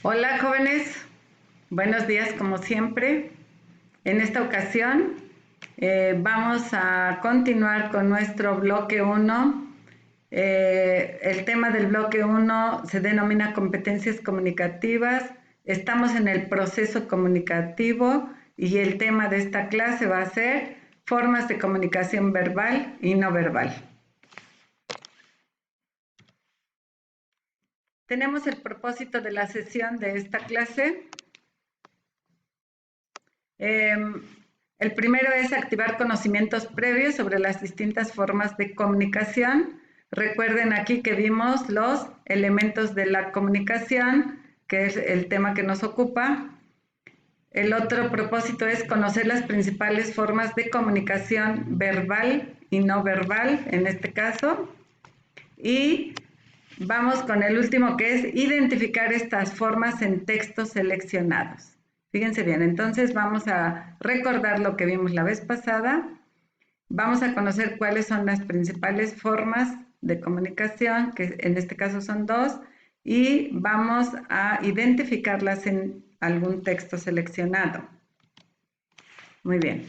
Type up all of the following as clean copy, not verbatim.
Hola jóvenes, buenos días como siempre. En esta ocasión vamos a continuar con nuestro bloque 1. El tema del bloque 1 se denomina competencias comunicativas. Estamos en el proceso comunicativo y el tema de esta clase va a ser formas de comunicación verbal y no verbal. Tenemos el propósito de la sesión de esta clase. El primero es activar conocimientos previos sobre las distintas formas de comunicación. Recuerden aquí que vimos los elementos de la comunicación, que es el tema que nos ocupa. El otro propósito es conocer las principales formas de comunicación verbal y no verbal, en este caso. Y vamos con el último, que es identificar estas formas en textos seleccionados. Fíjense bien, entonces vamos a recordar lo que vimos la vez pasada. Vamos a conocer cuáles son las principales formas de comunicación, que en este caso son dos, y vamos a identificarlas en algún texto seleccionado. Muy bien.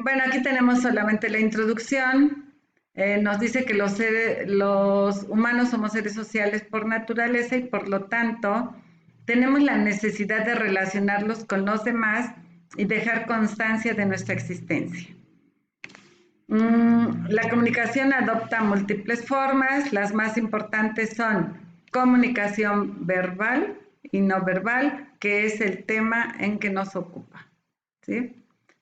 Bueno, aquí tenemos solamente la introducción. Nos dice que los humanos somos seres sociales por naturaleza y por lo tanto tenemos la necesidad de relacionarlos con los demás y dejar constancia de nuestra existencia. La comunicación adopta múltiples formas. Las más importantes son comunicación verbal y no verbal, que es el tema en que nos ocupa, ¿sí?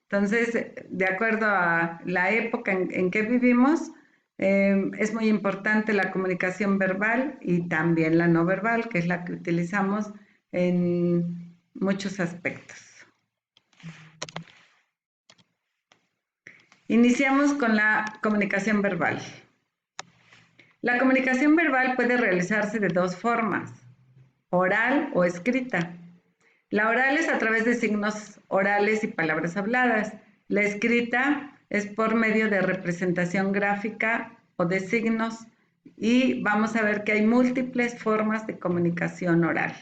Entonces, de acuerdo a la época en que vivimos, es muy importante la comunicación verbal y también la no verbal, que es la que utilizamos en muchos aspectos. Iniciamos con la comunicación verbal. La comunicación verbal puede realizarse de dos formas, oral o escrita. La oral es a través de signos orales y palabras habladas. La escrita es por medio de representación gráfica o de signos, y vamos a ver que hay múltiples formas de comunicación oral.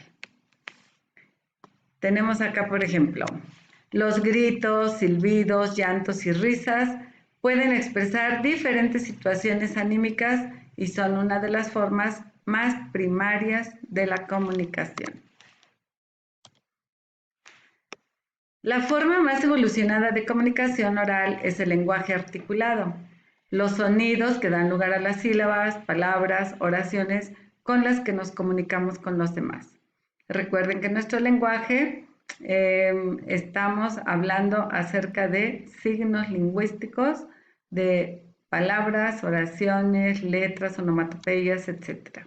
Tenemos acá, por ejemplo, los gritos, silbidos, llantos y risas pueden expresar diferentes situaciones anímicas y son una de las formas más primarias de la comunicación. La forma más evolucionada de comunicación oral es el lenguaje articulado, los sonidos que dan lugar a las sílabas, palabras, oraciones con las que nos comunicamos con los demás. Recuerden que en nuestro lenguaje estamos hablando acerca de signos lingüísticos, de palabras, oraciones, letras, onomatopeyas, etc.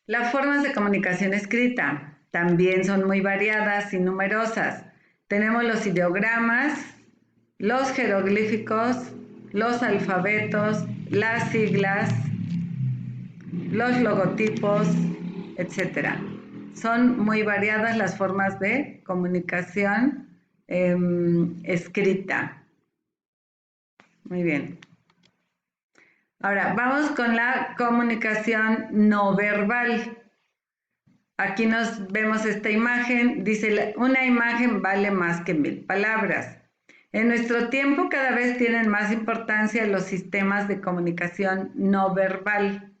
Las formas de comunicación escrita también son muy variadas y numerosas. Tenemos los ideogramas, los jeroglíficos, los alfabetos, las siglas, los logotipos, etc. Son muy variadas las formas de comunicación escrita. Muy bien. Ahora, vamos con la comunicación no verbal. Aquí nos vemos esta imagen, dice, una imagen vale más que 1000 palabras. En nuestro tiempo cada vez tienen más importancia los sistemas de comunicación no verbal.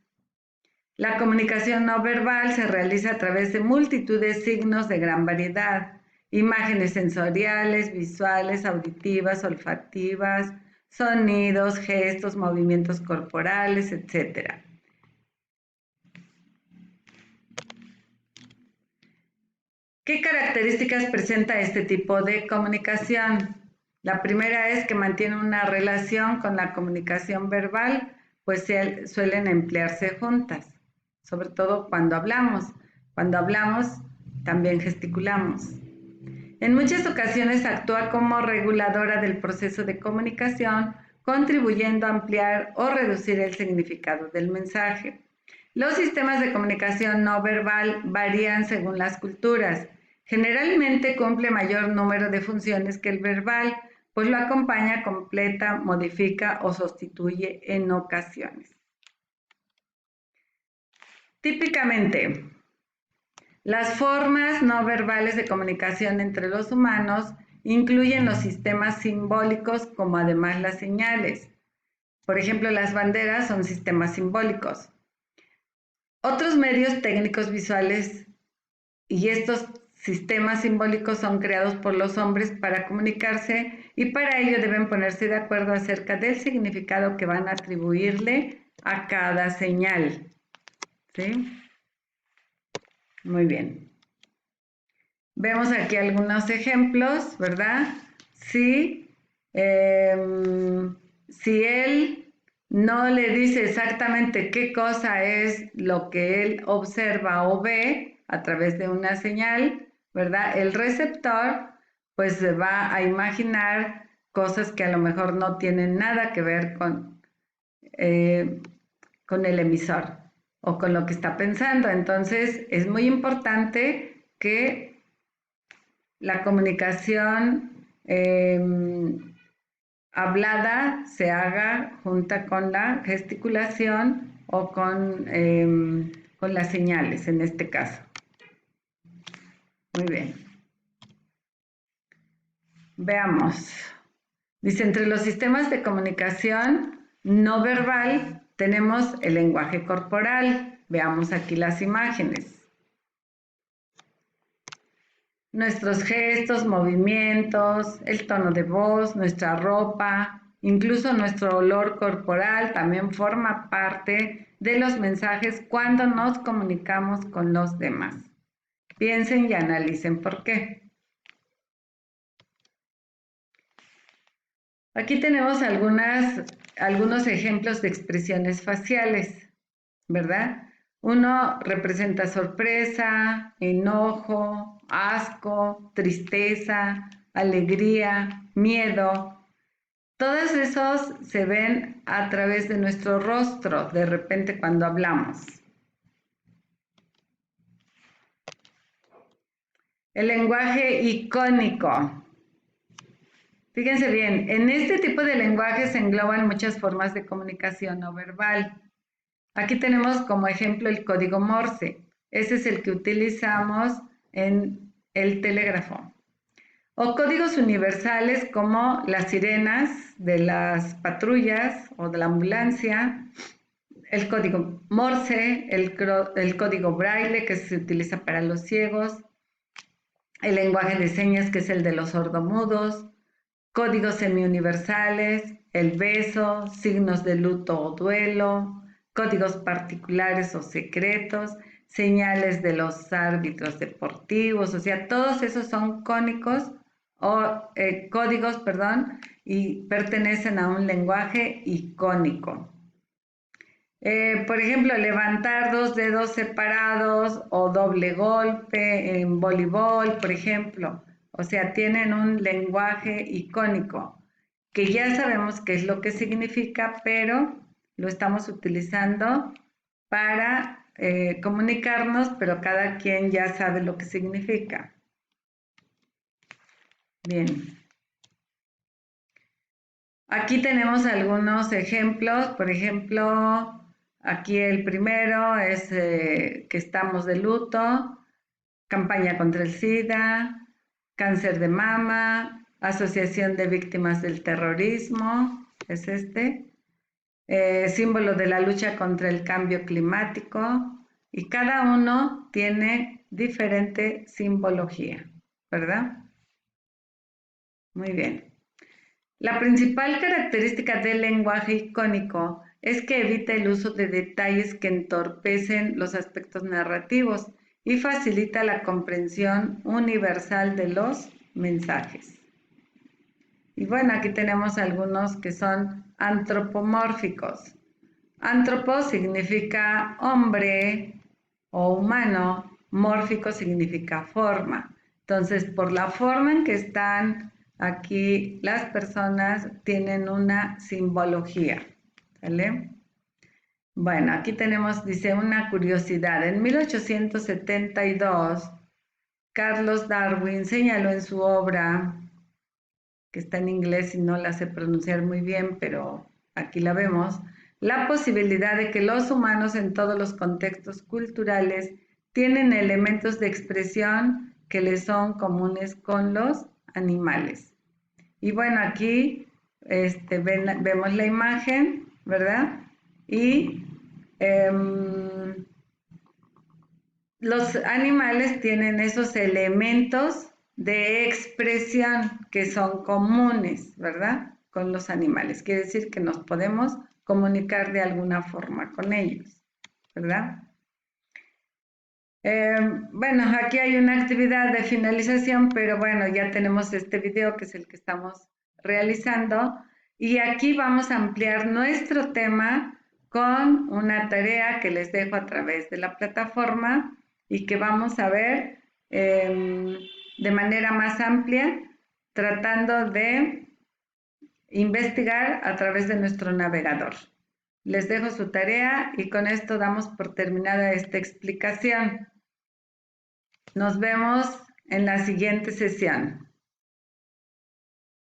La comunicación no verbal se realiza a través de multitud de signos de gran variedad, imágenes sensoriales, visuales, auditivas, olfativas, sonidos, gestos, movimientos corporales, etc. ¿Qué características presenta este tipo de comunicación? La primera es que mantiene una relación con la comunicación verbal, pues suelen emplearse juntas, sobre todo cuando hablamos. Cuando hablamos, también gesticulamos. En muchas ocasiones actúa como reguladora del proceso de comunicación, contribuyendo a ampliar o reducir el significado del mensaje. Los sistemas de comunicación no verbal varían según las culturas. Generalmente cumple mayor número de funciones que el verbal, pues lo acompaña, completa, modifica o sustituye en ocasiones. Típicamente, las formas no verbales de comunicación entre los humanos incluyen los sistemas simbólicos como además las señales. Por ejemplo, las banderas son sistemas simbólicos. Otros medios técnicos visuales y estos sistemas simbólicos son creados por los hombres para comunicarse y para ello deben ponerse de acuerdo acerca del significado que van a atribuirle a cada señal. ¿Sí? Muy bien. Vemos aquí algunos ejemplos, ¿verdad? Si él no le dice exactamente qué cosa es lo que él observa o ve a través de una señal, ¿verdad? El receptor pues se va a imaginar cosas que a lo mejor no tienen nada que ver con el emisor o con lo que está pensando. Entonces es muy importante que la comunicación hablada se haga junta con la gesticulación o con las señales en este caso. Muy bien. Veamos. Dice, entre los sistemas de comunicación no verbal tenemos el lenguaje corporal. Veamos aquí las imágenes. Nuestros gestos, movimientos, el tono de voz, nuestra ropa, incluso nuestro olor corporal también forma parte de los mensajes cuando nos comunicamos con los demás. Piensen y analicen por qué. Aquí tenemos algunos ejemplos de expresiones faciales, ¿verdad? Uno representa sorpresa, enojo, asco, tristeza, alegría, miedo. Todos esos se ven a través de nuestro rostro, de repente cuando hablamos. El lenguaje icónico. Fíjense bien, en este tipo de lenguaje se engloban muchas formas de comunicación no verbal. Aquí tenemos como ejemplo el código Morse. Ese es el que utilizamos en el telégrafo. O códigos universales como las sirenas de las patrullas o de la ambulancia, el código Morse, el código Braille que se utiliza para los ciegos, el lenguaje de señas que es el de los sordomudos, códigos semiuniversales, el beso, signos de luto o duelo, códigos particulares o secretos, señales de los árbitros deportivos, o sea, todos esos son códigos, y pertenecen a un lenguaje icónico. Por ejemplo, levantar 2 dedos separados o doble golpe en voleibol, por ejemplo. O sea, tienen un lenguaje icónico que ya sabemos qué es lo que significa, pero lo estamos utilizando para comunicarnos, pero cada quien ya sabe lo que significa. Bien. Aquí tenemos algunos ejemplos, por ejemplo, aquí el primero es que estamos de luto, campaña contra el SIDA, cáncer de mama, asociación de víctimas del terrorismo, es este, símbolo de la lucha contra el cambio climático, y cada uno tiene diferente simbología, ¿verdad? Muy bien. La principal característica del lenguaje icónico es que evita el uso de detalles que entorpecen los aspectos narrativos y facilita la comprensión universal de los mensajes. Y bueno, aquí tenemos algunos que son antropomórficos. Antropo significa hombre o humano, mórfico significa forma. Entonces, por la forma en que están aquí las personas tienen una simbología, ¿vale? Bueno, aquí tenemos, dice, una curiosidad. En 1872, Carlos Darwin señaló en su obra que está en inglés y no la sé pronunciar muy bien, pero aquí la vemos, la posibilidad de que los humanos en todos los contextos culturales tienen elementos de expresión que les son comunes con los animales. Y bueno, aquí vemos la imagen, ¿verdad? Y los animales tienen esos elementos de expresión que son comunes, ¿verdad? Con los animales. Quiere decir que nos podemos comunicar de alguna forma con ellos, ¿verdad? Bueno, aquí hay una actividad de finalización, pero bueno, ya tenemos este video que es el que estamos realizando y aquí vamos a ampliar nuestro tema con una tarea que les dejo a través de la plataforma y que vamos a ver de manera más amplia, tratando de investigar a través de nuestro navegador. Les dejo su tarea y con esto damos por terminada esta explicación. Nos vemos en la siguiente sesión.